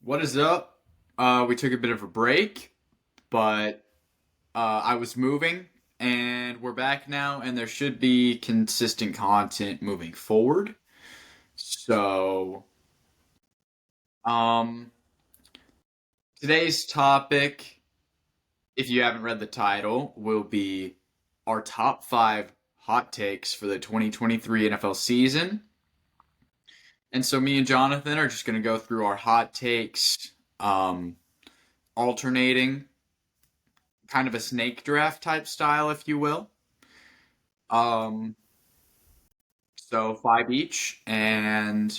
What is up? We took a bit of a break, but I was moving, and we're back now, and there should be consistent content moving forward. So, um, today's topic, if you haven't read the title, will be our top five hot takes for the 2023 NFL season. And so, me and Jonathan are just going to go through our hot takes, um, alternating kind of a snake draft type style, if you will. Um, so five each, and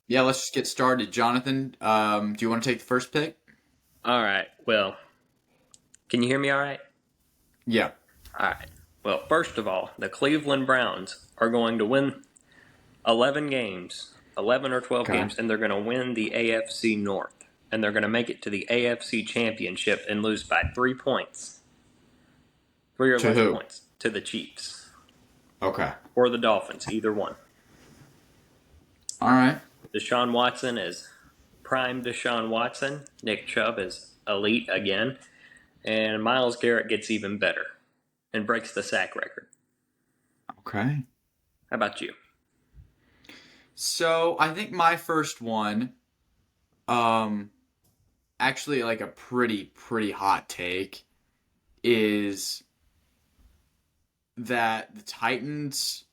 yeah, let's just get started. Jonathan, do you want to take the first pick? All right. Well, can you hear me all right? Yeah. All right. Well, first of all, the Cleveland Browns are going to win 11 games, 11 or 12 Okay. games, and they're going to win the AFC North. And they're going to make it to the AFC Championship and lose by 3 points. 3 or To less who? points to the Chiefs Okay. or the Dolphins, either one. All right. Deshaun Watson is prime Deshaun Watson. Nick Chubb is elite again. And Myles Garrett gets even better and breaks the sack record. Okay. How about you? So I think my first one, um, actually like a pretty hot take, is that the Titans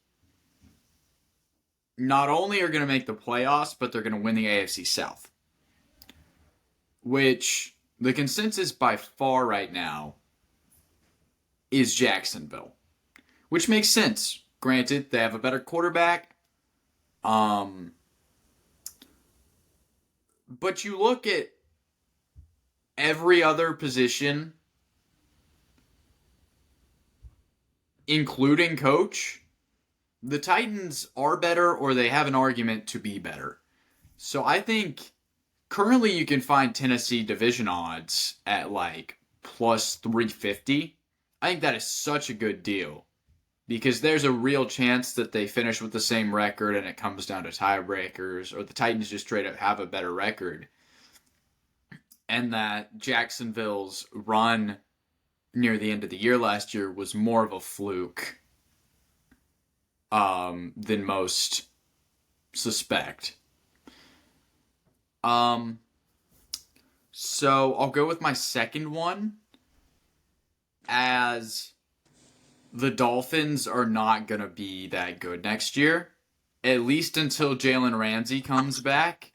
not only are going to make the playoffs, but they're going to win the AFC South. Which the consensus by far right now is Jacksonville, which makes sense. Granted, they have a better quarterback. Um, but you look at every other position, including coach, the Titans are better or they have an argument to be better. So I think currently you can find Tennessee division odds at like plus 350. I think that is such a good deal because there's a real chance that they finish with the same record and it comes down to tiebreakers, or the Titans just straight up have a better record, and that Jacksonville's run near the end of the year last year was more of a fluke than most suspect. Um, so I'll go with my second one, as the Dolphins are not going to be that good next year, at least until Jalen Ramsey comes back.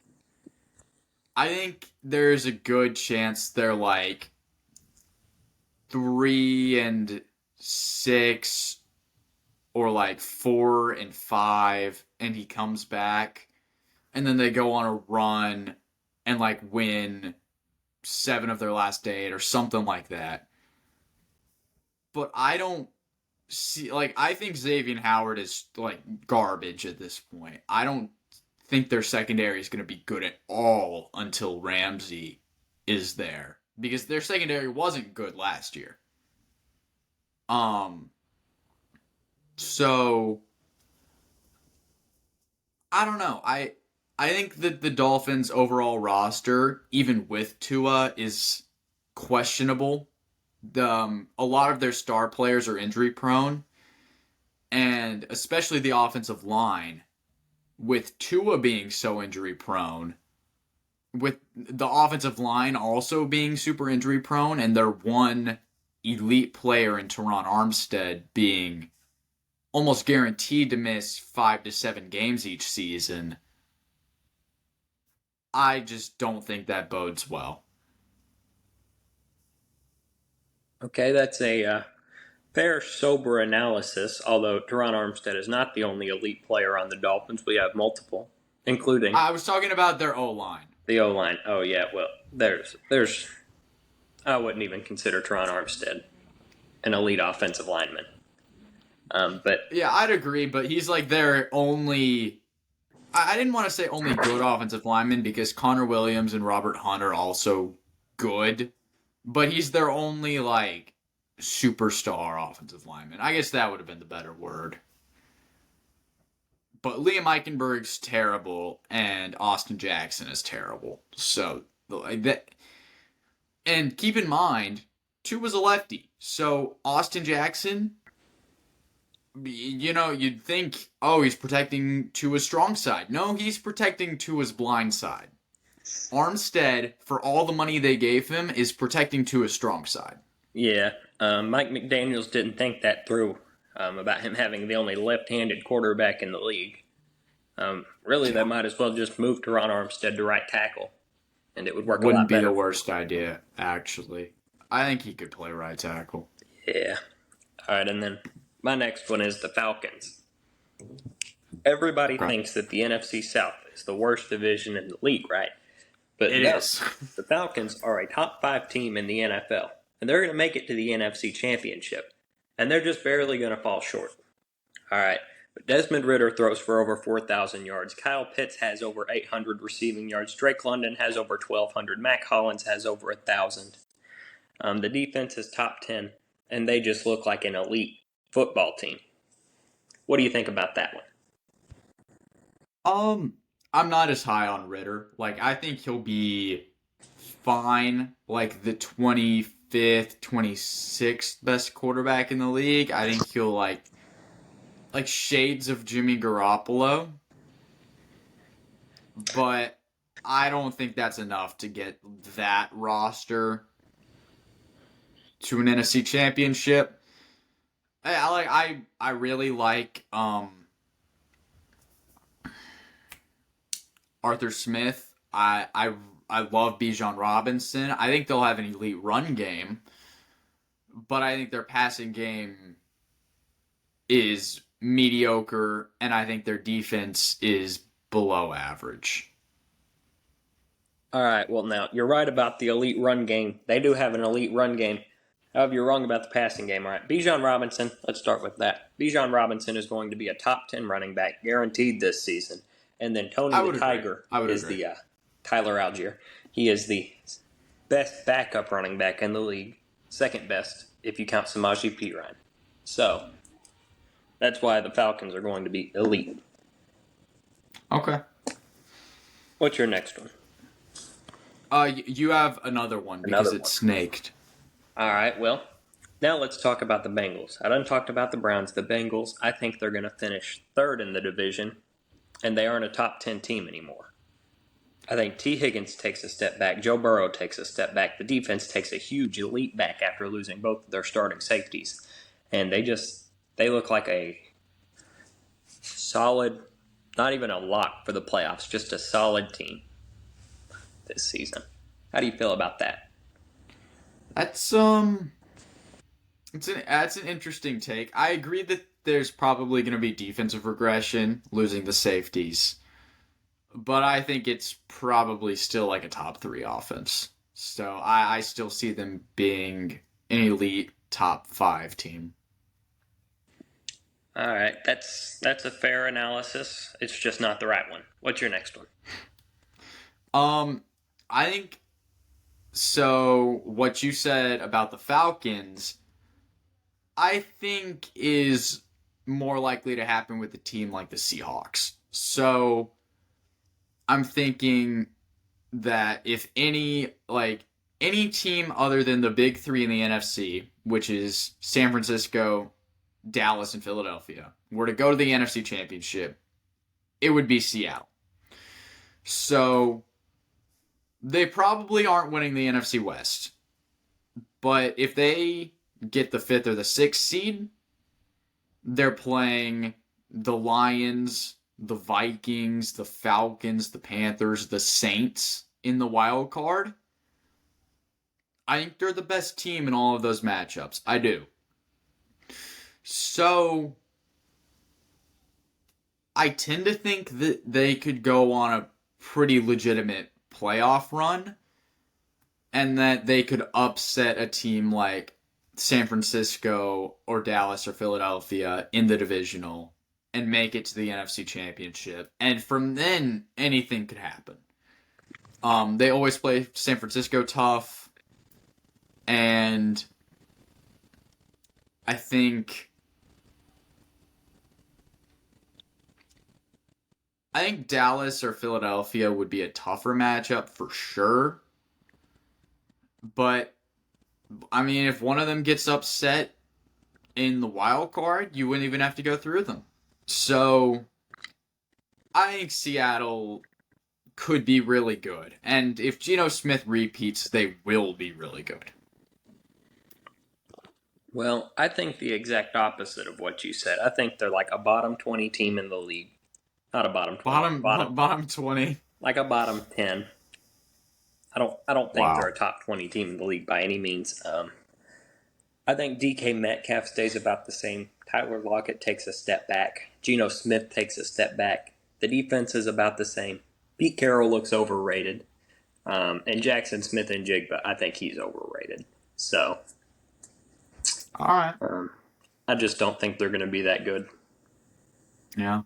I think there's a good chance they're like 3-6 or like 4-5, and he comes back, and then they go on a run and like win 7 of their last 8 or something like that. But I don't see, like, I think Xavier Howard is like garbage at this point. I don't think their secondary is going to be good at all until Ramsey is there, because their secondary wasn't good last year. Um so I don't know. I think that the Dolphins overall roster, even with Tua, is questionable. A lot of their star players are injury prone, and especially the offensive line, with Tua being so injury prone, with the offensive line also being super injury prone, and their one elite player in Teron Armstead being almost guaranteed to miss 5 to 7 games each season. I just don't think that bodes well. Okay, that's a fair, sober analysis, although Teron Armstead is not the only elite player on the Dolphins. We have multiple, including I was talking about their O line. the O-line. Oh, yeah, well, there's I wouldn't even consider Teron Armstead an elite offensive lineman. But Yeah, I'd agree, but he's like their only. I didn't want to say only good offensive lineman because Connor Williams and Robert Hunt are also good, but he's their only like superstar offensive lineman. I guess that would have been the better word. but Liam Eichenberg's terrible, and Austin Jackson is terrible. So like that, and keep in mind, Tua's a lefty, so Austin Jackson, you'd think, oh, he's protecting Tua's strong side. No, he's protecting Tua's blind side. Armstead, for all the money they gave him, is protecting Tua's strong side. Yeah, Mike McDaniels didn't think that through about him having the only left-handed quarterback in the league. Really, they might as well just move Teron Armstead to right tackle, and it would work a Wouldn't lot be better. the worst idea, actually. I think he could play right tackle. Yeah. All right, and then my next one is the Falcons. Everybody Okay. thinks that the NFC South is the worst division in the league, right? But It no, is. the Falcons are a top 5 team in the NFL, and they're going to make it to the NFC Championship, and they're just barely going to fall short. All right, but Desmond Ridder throws for over 4,000 yards. Kyle Pitts has over 800 receiving yards. Drake London has over 1,200. Mac Hollins has over 1,000. The defense is top 10, and they just look like an elite football team. What do you think about that one? I'm not as high on Ritter. Like, I think he'll be fine, like the 25th, 26th best quarterback in the league. I think he'll like shades of Jimmy Garoppolo, but I don't think that's enough to get that roster to an NFC championship. I really like Arthur Smith. I love Bijan Robinson. I think they'll have an elite run game, but I think their passing game is mediocre, and I think their defense is below average. All right, well, now, you're right about the elite run game. They do have an elite run game. However, you're wrong about the passing game. All right, Bijan Robinson, let's start with that. Bijan Robinson is going to be a top 10 running back guaranteed this season. And then Tony the Tiger is the Tyler Algier. He is the best backup running back in the league. Second best if you count Samaje Perine. So, that's why the Falcons are going to be elite. Okay. What's your next one? You have another one because it's snaked. All right, well, now let's talk about the Bengals. I done talked about the Browns. The Bengals, I think they're going to finish third in the division, and they aren't a top 10 team anymore. I think T. Higgins takes a step back. Joe Burrow takes a step back. The defense takes a huge leap back after losing both of their starting safeties. And they look like a solid, not even a lock for the playoffs, just a solid team this season. How do you feel about that? That's that's an interesting take. I agree that there's probably going to be defensive regression, losing the safeties, but I think it's probably still like a top 3 offense. So I still see them being an elite top 5 team. All right, that's a fair analysis. It's just not the right one. What's your next one? I think so. What you said about the Falcons, I think, is more likely to happen with a team like the Seahawks. So I'm thinking that if any team other than the big 3 in the NFC, which is San Francisco, Dallas, and Philadelphia, were to go to the NFC Championship, it would be Seattle. So they probably aren't winning the NFC West. But if they get the 5th or the 6th seed, they're playing the Lions, the Vikings, the Falcons, the Panthers, the Saints in the wild card. I think they're the best team in all of those matchups. I do. So I tend to think that they could go on a pretty legitimate playoff run, and that they could upset a team like San Francisco or Dallas or Philadelphia in the divisional and make it to the NFC Championship. And from then, anything could happen. They always play San Francisco tough, and I think I think Dallas or Philadelphia would be a tougher matchup for sure. But, I mean, if one of them gets upset in the wild card, you wouldn't even have to go through them. So, I think Seattle could be really good. And if Geno Smith repeats, they will be really good. Well, I think the exact opposite of what you said. I think they're like a bottom 20 team in the league. Not a bottom 20, Bottom 20. like a bottom 10. I don't think they're Wow. a top 20 team in the league by any means. I think DK Metcalf stays about the same. Tyler Lockett takes a step back. Geno Smith takes a step back. The defense is about the same. Pete Carroll looks overrated. And Jackson Smith and Jigba, I think he's overrated. So, All right. I just don't think they're going to be that good. Yeah.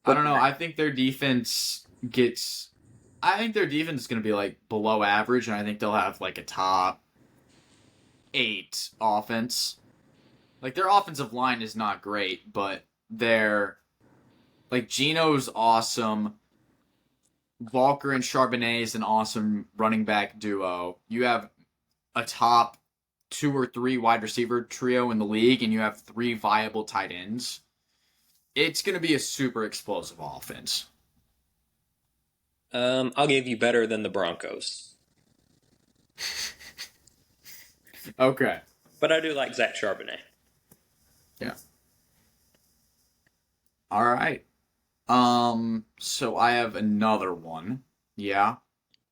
I don't know. I think their defense gets. I think their defense is going to be like below average, and I think they'll have like a top 8 offense. Like their offensive line is not great, but they're like Geno's awesome. Walker and Charbonnet is an awesome running back duo. You have a top 2 or 3 wide receiver trio in the league, and you have 3 viable tight ends. It's going to be a super explosive offense. I'll give you better than the Broncos. Okay. But I do like Zach Charbonnet. Yeah. All right. So I have another one. Yeah.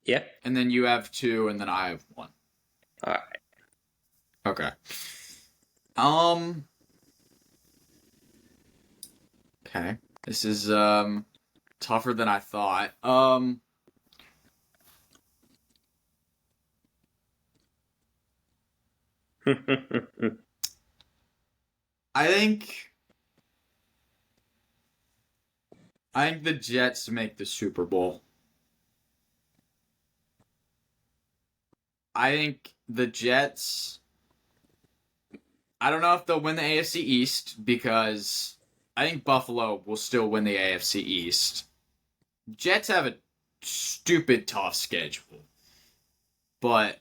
Yeah. And then you have 2, and then I have 1. All right. Okay. Okay. This is tougher than I thought. I think the Jets make the Super Bowl. I think the Jets. I don't know if they'll win the AFC East because I think Buffalo will still win the AFC East. Jets have a stupid tough schedule, but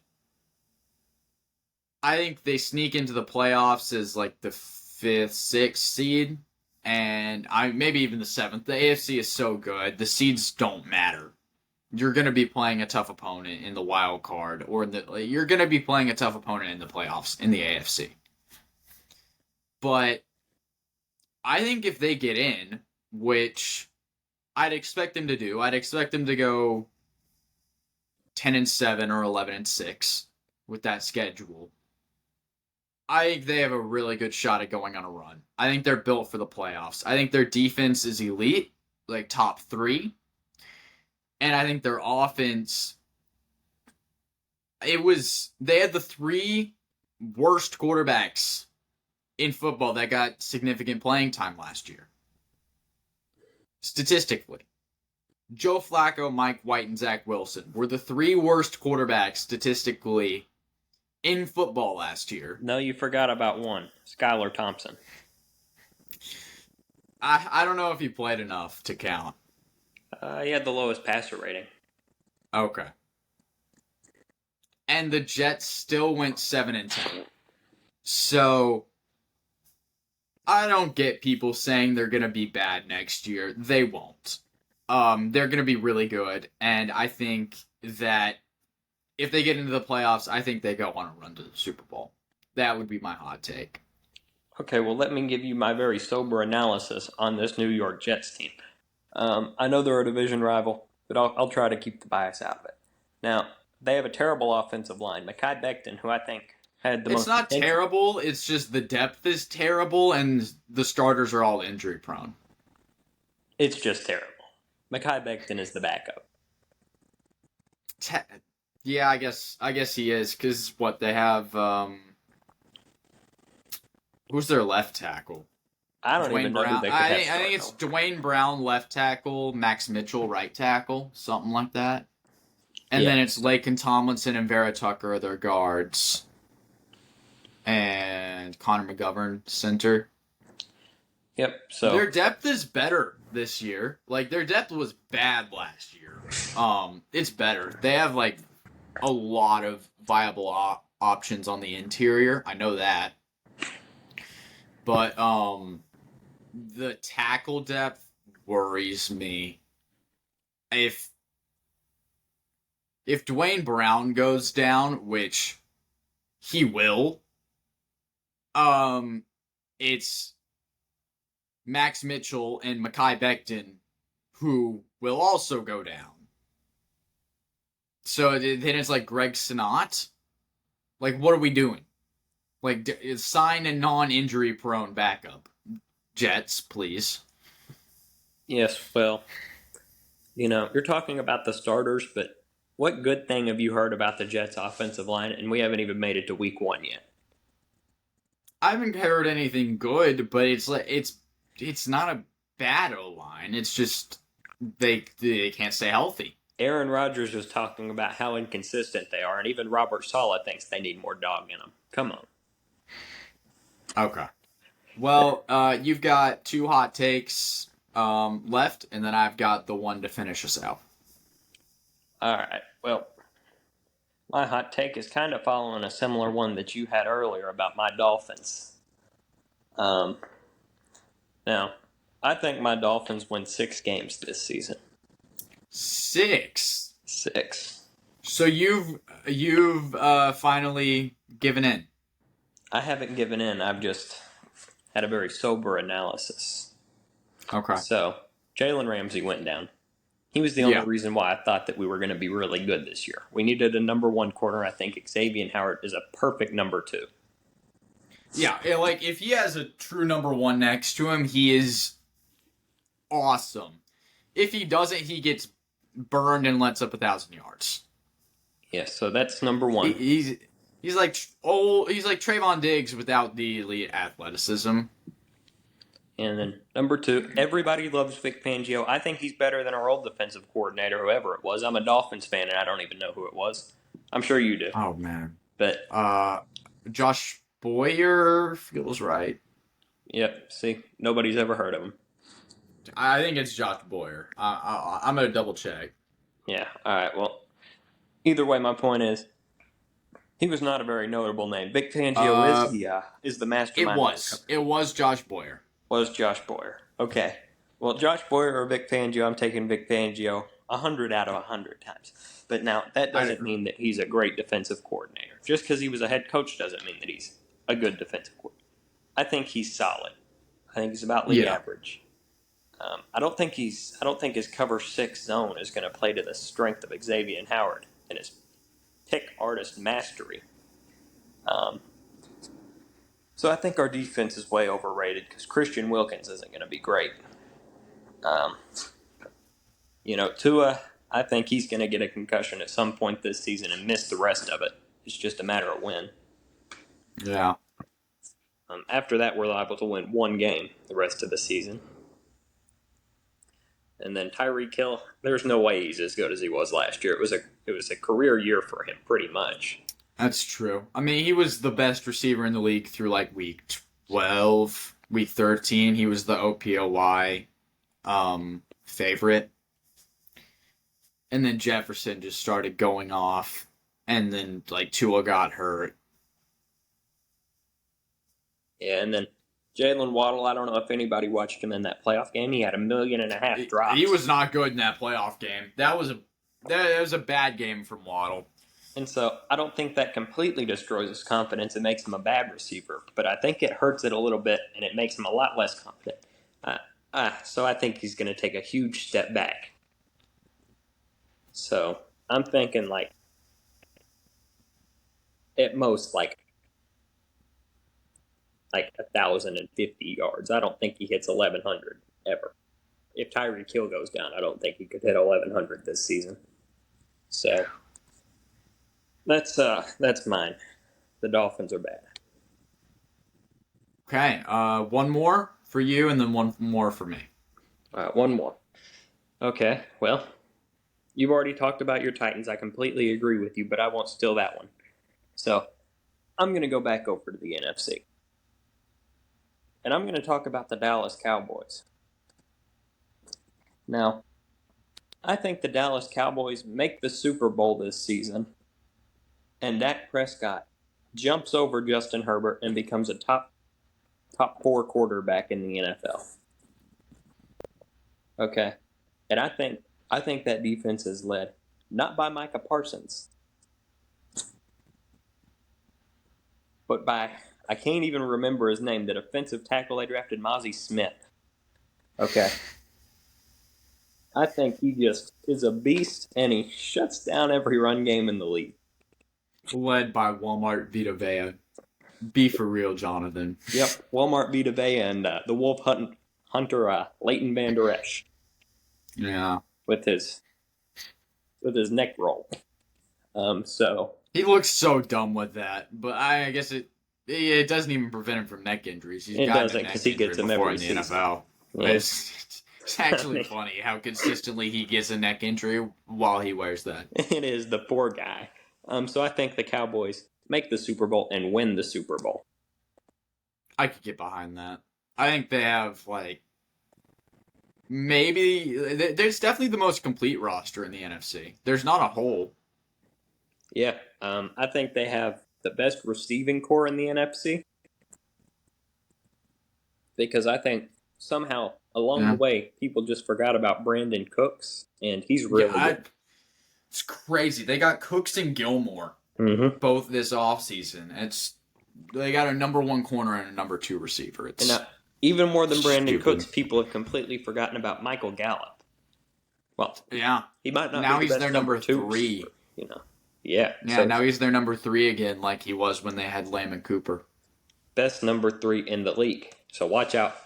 I think they sneak into the playoffs as like the 5th, 6th seed, and maybe even the 7th. The AFC is so good, the seeds don't matter. You're going to be playing a tough opponent in the wild card, or you're going to be playing a tough opponent in the playoffs in the AFC. But I think if they get in, which I'd expect them to do, I'd expect them to go 10-7 or 11-6 with that schedule. I think they have a really good shot at going on a run. I think they're built for the playoffs. I think their defense is elite, like top 3. And I think their offense, they had the 3 worst quarterbacks in football that got significant playing time last year. Statistically. Joe Flacco, Mike White, and Zach Wilson were the 3 worst quarterbacks statistically in football last year. No, you forgot about one. Skylar Thompson. I don't know if he played enough to count. He had the lowest passer rating. Okay. And the Jets still went 7-10. So I don't get people saying they're going to be bad next year. They won't. They're going to be really good, and I think that if they get into the playoffs, I think they go on a run to the Super Bowl. That would be my hot take. Okay, well, let me give you my very sober analysis on this New York Jets team. I know they're a division rival, but I'll try to keep the bias out of it. Now, they have a terrible offensive line. Mekhi Becton, who I think had the most... It's not terrible, it's just the depth is terrible, and the starters are all injury prone. It's just terrible. Mekhi Becton is the backup. Yeah, I guess he is, because they have, who's their left tackle? I don't even know who they could have. I think it's Dwayne Brown left tackle, Max Mitchell right tackle, something like that. And then it's Laken Tomlinson and Vera Tucker are their guards. And Connor McGovern center. Yep. So their depth is better this year. Like their depth was bad last year. It's better. They have like a lot of viable options on the interior. I know that. But the tackle depth worries me. If Dwayne Brown goes down, which he will, it's Max Mitchell and Mekhi Becton who will also go down. So then it's like Greg Sinat. Like, what are we doing? Like, sign a non-injury prone backup. Jets, please. Yes, well, you're talking about the starters, but what good thing have you heard about the Jets' offensive line? And we haven't even made it to week 1 yet. I haven't heard anything good, but it's like it's not a bad O line. It's just they can't stay healthy. Aaron Rodgers was talking about how inconsistent they are, and even Robert Saleh thinks they need more dog in them. Come on. Okay. Well, you've got 2 hot takes left, and then I've got the one to finish us out. All right. Well, my hot take is kind of following a similar one that you had earlier about my Dolphins. Now, I think my Dolphins win 6 games this season. 6. 6. So you've finally given in. I haven't given in. I've just had a very sober analysis. Okay. So, Jalen Ramsey went down. He was the only reason why I thought that we were going to be really good this year. We needed a number 1 corner. I think Xavier Howard is a perfect number 2. Yeah, like if he has a true number 1 next to him, he is awesome. If he doesn't, he gets burned and lets up 1,000 yards. Yes, so that's number 1. He's like he's like Trayvon Diggs without the elite athleticism. And then number 2, everybody loves Vic Fangio. I think he's better than our old defensive coordinator, whoever it was. I'm a Dolphins fan, and I don't even know who it was. I'm sure you do. Oh man, But Josh Boyer feels right. Yep. See, nobody's ever heard of him. I think it's Josh Boyer. I'm gonna double check. Yeah. All right. Well, either way, my point is, he was not a very notable name. Vic Fangio is the mastermind. It was Josh Boyer. Was Josh Boyer. Okay. Well, Josh Boyer or Vic Fangio, I'm taking Vic Fangio 100 out of 100 times. But now, that doesn't mean that he's a great defensive coordinator. Just because he was a head coach doesn't mean that he's a good defensive coordinator. I think he's solid. I think he's about league average. I don't think his cover 6 zone is going to play to the strength of Xavier Howard and his pick artist mastery. So I think our defense is way overrated because Christian Wilkins isn't going to be great. Tua, I think he's going to get a concussion at some point this season and miss the rest of it. It's just a matter of when. Yeah. After that, we're liable to win 1 game the rest of the season. And then Tyreek Hill, there's no way he's as good as he was last year. It was a career year for him, pretty much. That's true. I mean, he was the best receiver in the league through like week 12, week 13. He was the OPOY favorite. And then Jefferson just started going off. And then like Tua got hurt. Yeah, and then Jalen Waddle, I don't know if anybody watched him in that playoff game. He had 1.5 million drops. He was not good in that playoff game. That was a bad game from Waddle. And so I don't think that completely destroys his confidence and makes him a bad receiver, but I think it hurts it a little bit and it makes him a lot less confident. So I think he's going to take a huge step back. So I'm thinking like at most like 1,050 yards. I don't think he hits 1,100 ever. If Tyreek Hill goes down, I don't think he could hit 1,100 this season. So that's mine. The Dolphins are bad. Okay, one more for you and then one more for me. All right, one more. Okay, well, you've already talked about your Titans. I completely agree with you, but I won't steal that one. So I'm going to go back over to the NFC. And I'm going to talk about the Dallas Cowboys. Now, I think the Dallas Cowboys make the Super Bowl this season, and Dak Prescott jumps over Justin Herbert and becomes a top 4 quarterback in the NFL. Okay, and I think that defense is led not by Micah Parsons, but by, I can't even remember his name, the defensive tackle they drafted, Mozzie Smith. Okay. I think he just is a beast, and he shuts down every run game in the league. Led by Walmart Vita Vea. Be for real, Jonathan. Yep, Walmart Vita Vea and the Wolf Hunter Leighton Van Der Esch. Yeah. With his neck roll. So he looks so dumb with that, but I guess it doesn't even prevent him from neck injuries. It doesn't, because he gets them every season. NFL. Yeah. It's actually funny how consistently he gets a neck injury while he wears that. It is, the poor guy. So I think the Cowboys make the Super Bowl and win the Super Bowl. I could get behind that. I think they have, maybe there's definitely the most complete roster in the NFC. There's not a hole. Yeah, I think they have the best receiving core in the NFC, because I think somehow along the way people just forgot about Brandon Cooks, and he's really good. It's crazy. They got Cooks and Gilmore both this offseason. They got a number 1 corner and a number 2 receiver. It's even more than Brandon Cooks, people have completely forgotten about Michael Gallup. Well, yeah, he might not. Now be the he's their number 3. Yeah. Yeah. So now he's their number 3 again, like he was when they had Lamb and Cooper. Best number 3 in the league. So watch out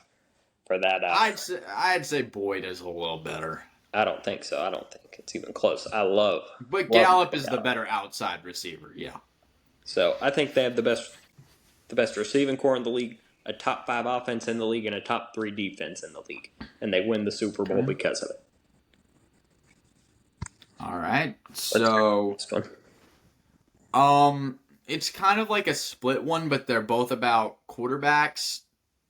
for that. I'd say Boyd is a little better. I don't think so. I don't think it's even close. But Gallup is the better outside receiver. Yeah. So I think they have the best receiving core in the league, a top 5 offense in the league, and a top 3 defense in the league, and they win the Super Bowl because of it. All right. So it's kind of like a split one, but they're both about quarterbacks.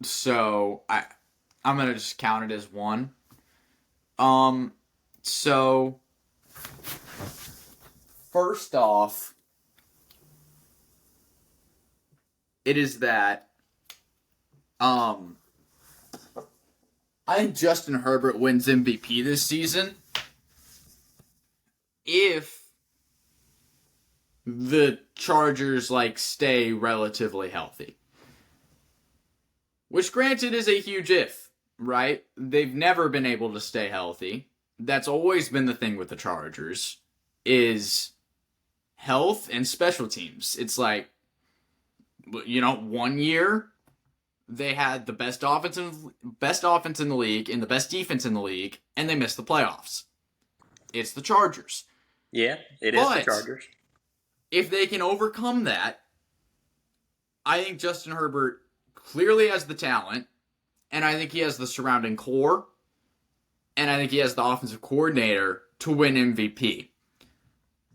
So I'm gonna just count it as one. So first off, it is that I think Justin Herbert wins MVP this season if the Chargers stay relatively healthy. Which granted is a huge if, right? They've never been able to stay healthy. That's always been the thing with the Chargers, is health and special teams. It's 1 year they had the best offense in the league and the best defense in the league, and they missed the playoffs. It's the Chargers. Yeah, it is the Chargers. If they can overcome that, I think Justin Herbert clearly has the talent, and I think he has the surrounding core, and I think he has the offensive coordinator to win MVP.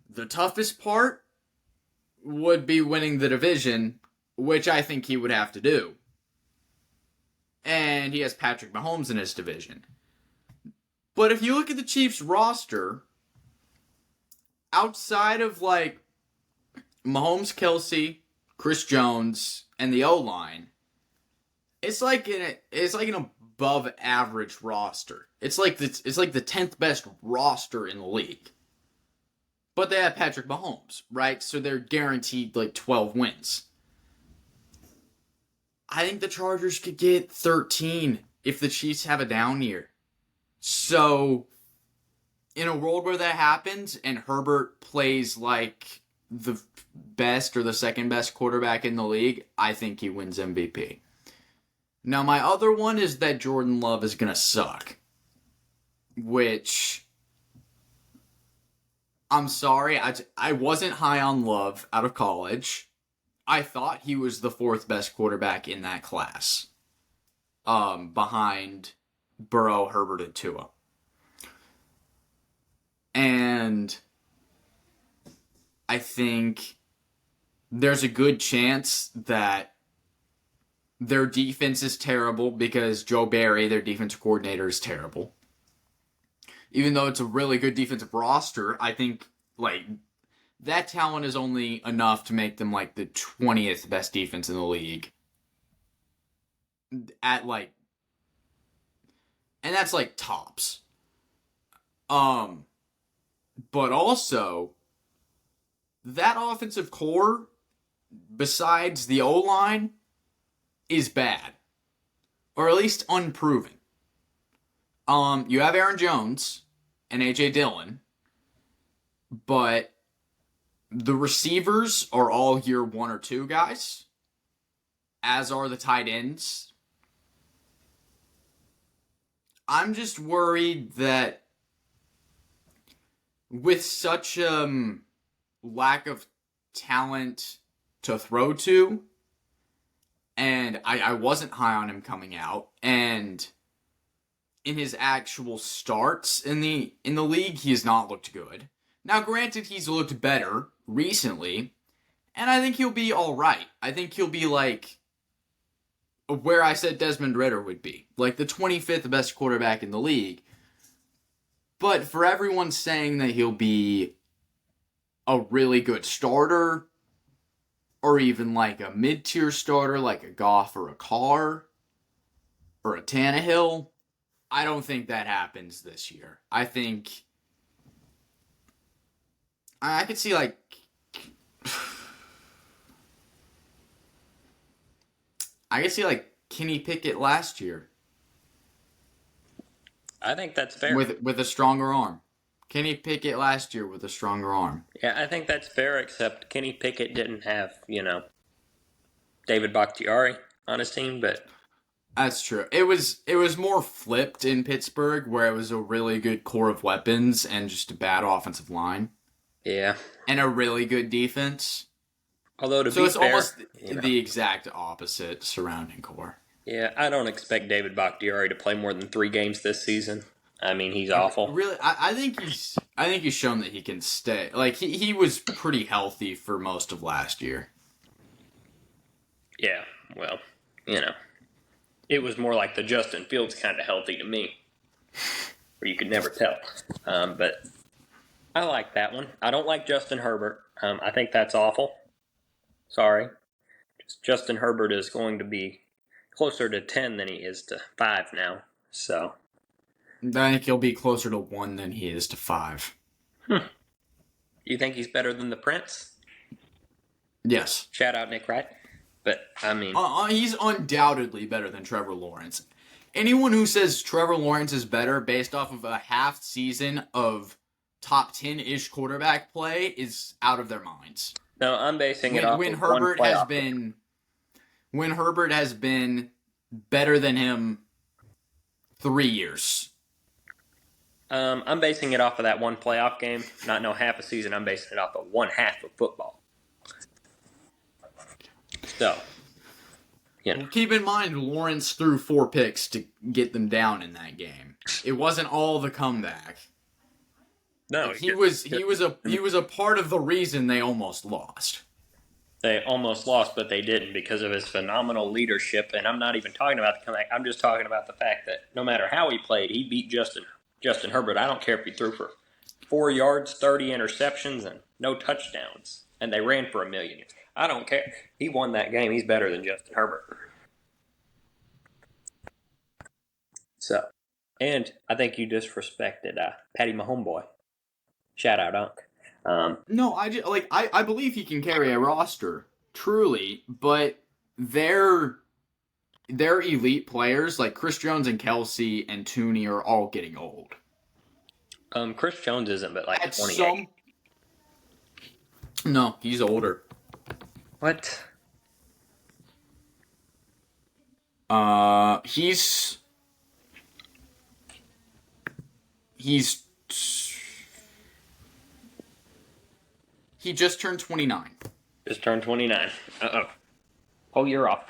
The toughest part would be winning the division, which I think he would have to do. And he has Patrick Mahomes in his division. But if you look at the Chiefs roster, outside of Mahomes, Kelsey, Chris Jones, and the O-line, it's like an above average roster. It's like the 10th best roster in the league. But they have Patrick Mahomes, right? So they're guaranteed 12 wins. I think the Chargers could get 13 if the Chiefs have a down year. So in a world where that happens and Herbert plays like the best or the second best quarterback in the league, I think he wins MVP. Now, my other one is that Jordan Love is going to suck. Which, I'm sorry, I wasn't high on Love out of college. I thought he was the 4th best quarterback in that class. Behind Burrow, Herbert, and Tua. And I think there's a good chance that their defense is terrible because Joe Barry, their defensive coordinator, is terrible. even though it's a really good defensive roster, I think like that talent is only enough to make them like the 20th best defense in the league. At like, and that's like tops. But also that offensive core, besides the O line, is bad, or at least unproven. You have Aaron Jones and AJ Dillon, but the receivers are all year 1 or 2 guys, as are the tight ends. I'm just worried that with such lack of talent to throw to, and I wasn't high on him coming out, and in his actual starts in the league, he has not looked good. Now, granted, he's looked better recently, and I think he'll be all right. I think he'll be like where I said Desmond Ridder would be, like the 25th best quarterback in the league. But for everyone saying that he'll be a really good starter, or even like a mid-tier starter like a Goff or a Carr or a Tannehill, I don't think that happens this year. I think I could see like Kenny Pickett last year I think that's fair. with a stronger arm. Kenny Pickett last year with a stronger arm. Yeah, I think that's fair, except Kenny Pickett didn't have, David Bakhtiari on his team, but That's true. It was more flipped in Pittsburgh, where it was a really good core of weapons and just a bad offensive line yeah. and a really good defense. Although to So be it's fair, almost the exact opposite surrounding core. yeah, I don't expect David Bakhtiari to play more than 3 games this season. I mean, he's awful. Really, I think he's shown that he can stay. Like he was pretty healthy for most of last year. Yeah, well, it was more like the Justin Fields kind of healthy to me, where you could never tell. But I like that one. I don't like Justin Herbert. I think that's awful. Sorry. Justin Herbert is going to be closer to 10 than he is to 5 now. So I think he'll be closer to 1 than he is to 5. you think he's better than the Prince? Yes. Shout out Nick Wright. But, I mean... he's undoubtedly better than Trevor Lawrence. Anyone who says Trevor Lawrence is better based off of a half season of top 10-ish quarterback play is out of their minds. No, I'm basing it off when of Herbert one has playoff been when Herbert has been better than him 3 years. I'm basing it off of that one playoff game, not no half a season. I'm basing it off of one half of football. So, Well, keep in mind, Lawrence threw 4 picks to get them down in that game. It wasn't all the comeback. No, he was a part of the reason they almost lost. They almost lost, but they didn't because of his phenomenal leadership. And I'm not even talking about the comeback. I'm just talking about the fact that no matter how he played, he beat Justin Herbert. I don't care if he threw for 4 yards, 30 interceptions, and no touchdowns, and they ran for 1 million. I don't care. He won that game. He's better than Justin Herbert. So, and I think you disrespected Patty Mahomeboy. Shout out, Unc. No, I believe he can carry a roster, truly, but they're elite players. Like Chris Jones and Kelsey and Tooney are all getting old. Chris Jones isn't, but like At 28. No, he's older. What? He just turned 29. Just turned 29. Uh-oh. Whole year off.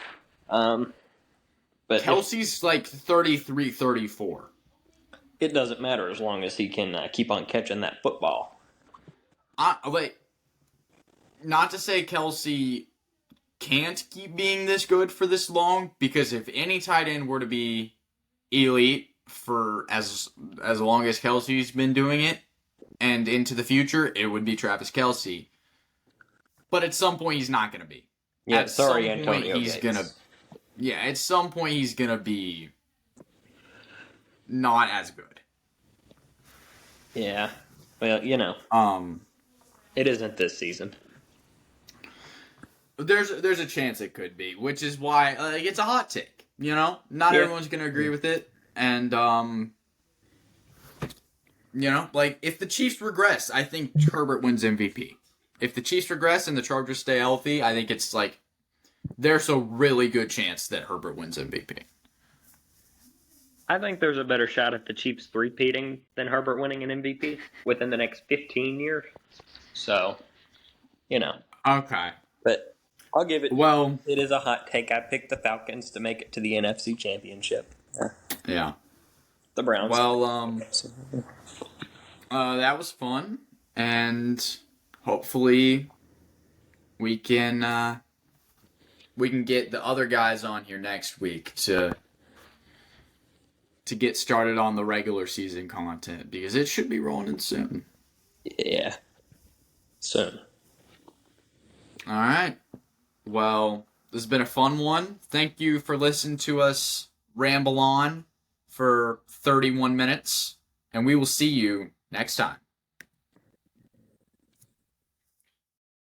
But Kelsey's like 33, 34. It doesn't matter as long as he can keep on catching that football. Not to say Kelsey can't keep being this good for this long, because if any tight end were to be elite for as long as Kelsey's been doing it, and into the future, it would be Travis Kelce. But at some point, he's not going to be. Yeah, at sorry, some point, Antonio he's Gates. gonna. Yeah, at some point, he's gonna be not as good. Yeah. Well, it isn't this season. There's a chance it could be, which is why it's a hot take. Not everyone's gonna agree with it, and if the Chiefs regress, I think Herbert wins MVP. If the Chiefs regress and the Chargers stay healthy, I think it's there's a really good chance that Herbert wins MVP. I think there's a better shot at the Chiefs three-peating than Herbert winning an MVP within the next 15 years. So, Okay. But I'll give it. Well, it is a hot take. I picked the Falcons to make it to the NFC Championship. Yeah. The Browns. Well, that was fun, and hopefully we can get the other guys on here next week to get started on the regular season content, because it should be rolling in soon. Yeah. Soon. All right. Well, this has been a fun one. Thank you for listening to us ramble on for 31 minutes, and we will see you next time.